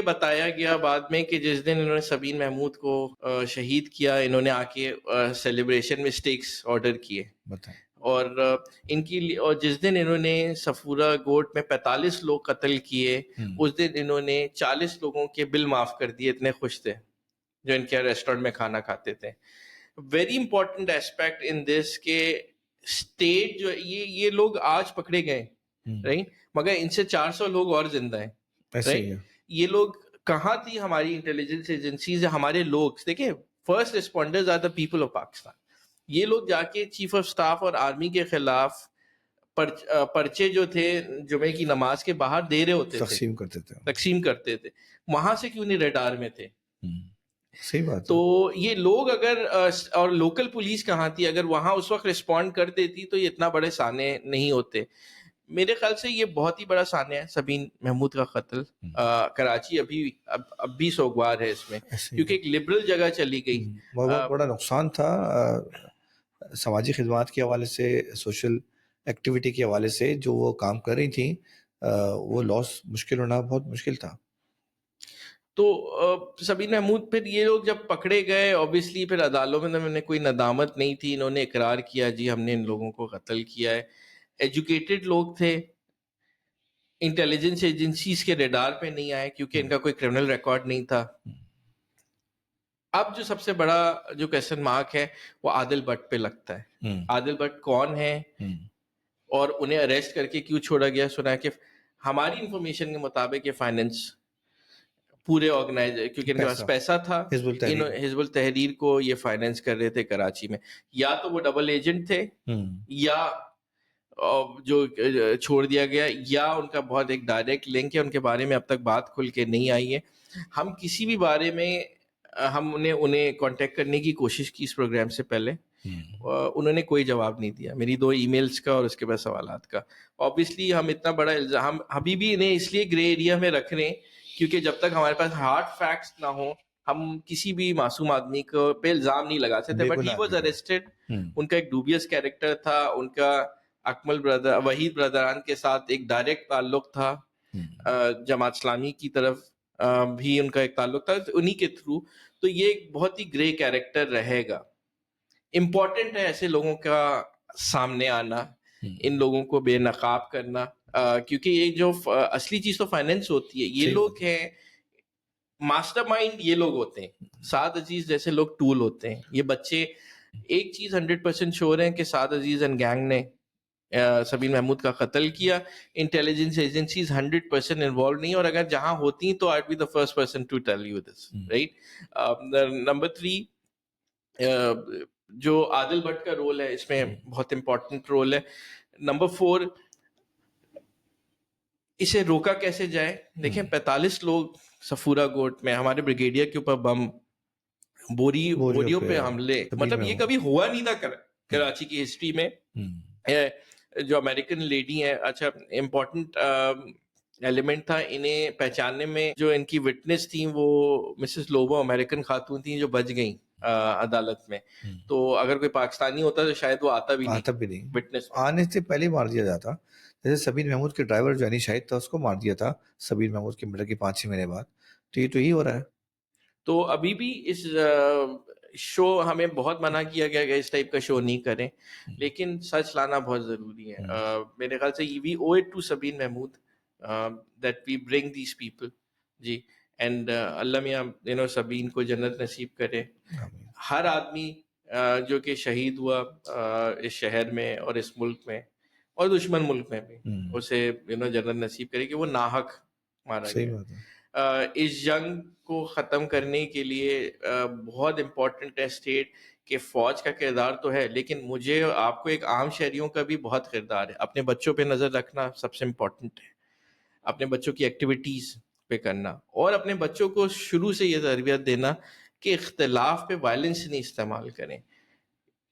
بتایا گیا بعد میں کہ جس دن انہوں نے سبین محمود کو شہید کیا، انہوں نے آ کے سیلیبریشن میں اسٹیکس آرڈر کیے، اور ان کی اور جس دن انہوں نے صفورہ گوٹ میں 45 لوگ قتل کیے، اس دن انہوں نے 40 لوگوں کے بل معاف کر دیے، اتنے خوش تھے جو ان کے ریسٹورینٹ میں کھانا کھاتے تھے. ویری امپورٹنٹ ایسپیکٹ ان دس کہ اسٹیٹ جو یہ لوگ آج پکڑے گئے رائٹ، مگر ان سے 400 لوگ اور زندہ ہیں رائٹ. یہ لوگ کہاں تھی ہماری انٹیلیجنس ایجنسیز، ہمارے لوگ دیکھیں first responders are the people of Pakistan. یہ لوگ جا کے چیف آف اسٹاف اور آرمی کے خلاف پرچے جو تھے جمعے کی نماز کے باہر دے رہے ہوتے تھے، تقسیم کرتے تھے. وہاں سے کیوں نہیں ریڈار میں تھے؟ صحیح بات. تو یہ لوگ اگر اور لوکل پولیس کہاں تھی، اگر وہاں اس وقت رسپونڈ کر دیتی تو یہ اتنا بڑے سانے نہیں ہوتے. میرے خیال سے یہ بہت ہی بڑا سانحہ ہے سبین محمود کا قتل. کراچی اب بھی سوگوار ہے اس میں، کیونکہ ایک لبرل جگہ چلی گئی. بہت بڑا نقصان تھا سماجی خدمات کے حوالے سے، سوشل ایکٹیویٹی کے حوالے سے جو وہ کام کر رہی تھیں، وہ لاس مشکل ہونا بہت مشکل تھا. تو سبین محمود پھر یہ لوگ جب پکڑے گئے اوبیسلی پھر عدالتوں میں کوئی ندامت نہیں تھی، انہوں نے اقرار کیا جی ہم نے ان لوگوں کو قتل کیا ہے. ایجوکیٹڈ لوگ تھے، انٹیلیجنس ایجنسیز کے ریڈار پہ نہیں آئے کیونکہ ان کا کوئی کرمنل ریکارڈ نہیں تھا. اب جو سب سے بڑا جو کوسچن مارک ہے وہ عادل بٹ پہ لگتا ہے. عادل بٹ کون ہے اور انہیں اریسٹ کر کے کیوں چھوڑا گیا؟ سنا ہے کہ ہماری انفارمیشن کے مطابق یہ فائنینس پورے آرگنائز، کیونکہ ان کے پاس پیسہ تھا، حزب التحریر کو یہ فائنینس کر رہے تھے کراچی میں. یا تو وہ ڈبل ایجنٹ تھے یا جو چھوڑ دیا گیا، یا ان کا بہت ایک ڈائریکٹ لنک ہے. ان کے بارے میں اب تک بات کھل کے نہیں آئی ہے. ہم کسی بھی بارے میں ہم انہیں کانٹیکٹ کرنے کی کوشش کی اس پروگرام سے پہلے، انہوں نے کوئی جواب نہیں دیا میری 2 ای میلز کا اور اس کے بعد سوالات کا. آبویسلی ہم اتنا بڑا الزام ابھی بھی انہیں اس لیے گرے ایریا میں رکھ رہے ہیں کیونکہ جب تک ہمارے پاس ہارڈ فیکٹس نہ ہوں ہم کسی بھی معصوم آدمی کو پہ الزام نہیں لگا سکتے. But he was arrested. ان کا ایک ڈوبیس کیریکٹر تھا، ان کا اکمل وحید برادران کے ساتھ ایک ڈائریکٹ تعلق تھا، جماعت اسلامی کی طرف بھی ان کا ایک تعلق تھا انہی کے تھرو. تو یہ ایک بہت ہی گرے کیریکٹر رہے گا. امپورٹنٹ ہے ایسے لوگوں کا سامنے آنا، ان لوگوں کو بے نقاب کرنا، کیونکہ یہ جو اصلی چیز تو فائنینس ہوتی ہے. یہ لوگ ہیں ماسٹر مائنڈ، یہ لوگ ہوتے ہیں. سعد عزیز جیسے لوگ ٹول ہوتے ہیں. یہ بچے ایک چیز 100% شور ہیں کہ سعد عزیز اینڈ گینگ نے سبین محمود کا قتل کیا. انٹیلیجنس ایجنسیز 100% انوالو نہیں، اور اگر جہاں ہوتی تو I'd be the first person to tell you this, right? Number 3 جو عادل بٹ کا رول ہے اس میں بہت امپورٹنٹ رول ہے. نمبر 4 اسے روکا کیسے جائے؟ دیکھیں 45 لوگ صفورہ گوٹ میں، ہمارے بریگیڈیئر کے اوپر بم، بوریوں پہ حملے، مطلب یہ کبھی ہوا نہیں تھا کراچی کی ہسٹری میں. جو امریکن لیڈی ہیں، اچھا امپورٹنٹ ایلیمنٹ تھا انہیں پہچاننے میں، جو ان کی وٹنس تھیں وہ مسز لوبو امریکن خاتون تھیں جو بچ گئیں عدالت میں. تو اگر کوئی پاکستانی ہوتا تو شاید وہ آتا بھی نہیں، وٹنس آنے سے پہلے مار دیا جاتا. جیسے سبین محمود کے ڈرائیور جو علی شاہد تھا اس کو مار دیا تھا سبین محمود کے مرڈر کے 5-6 مہینے بعد. تو یہ تو ہی ہو رہا ہے. تو ابھی بھی اس شو ہمیں بہت منع کیا گیا کہ اس ٹائپ کا شو نہیں کریں، لیکن سچ لانا بہت ضروری ہے. میرے خیال سے we owe it to Sabeen Mahmud that we bring these people جی. اینڈ اللہ میاں سبین کو جنت نصیب کرے. ہر آدمی جو کہ شہید ہوا اس شہر میں اور اس ملک میں اور دشمن ملک میں بھی، اسے جنت نصیب کرے کہ وہ ناحق مارا گیا. اس جنگ کو ختم کرنے کے لیے بہت امپورٹنٹ ہے اسٹیٹ کہ فوج کا کردار تو ہے، لیکن مجھے آپ کو ایک عام شہریوں کا بھی بہت کردار ہے. اپنے بچوں پہ نظر رکھنا سب سے امپورٹنٹ ہے، اپنے بچوں کی ایکٹیویٹیز پہ کرنا، اور اپنے بچوں کو شروع سے یہ تربیت دینا کہ اختلاف پہ وائلنس نہیں استعمال کریں.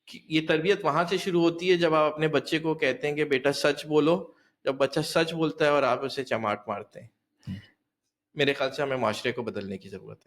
یہ تربیت وہاں سے شروع ہوتی ہے جب آپ اپنے بچے کو کہتے ہیں کہ بیٹا سچ بولو. جب بچہ سچ بولتا ہے اور آپ اسے چماٹ مارتے ہیں. میرے خیال سے ہمیں معاشرے کو بدلنے کی ضرورت ہے.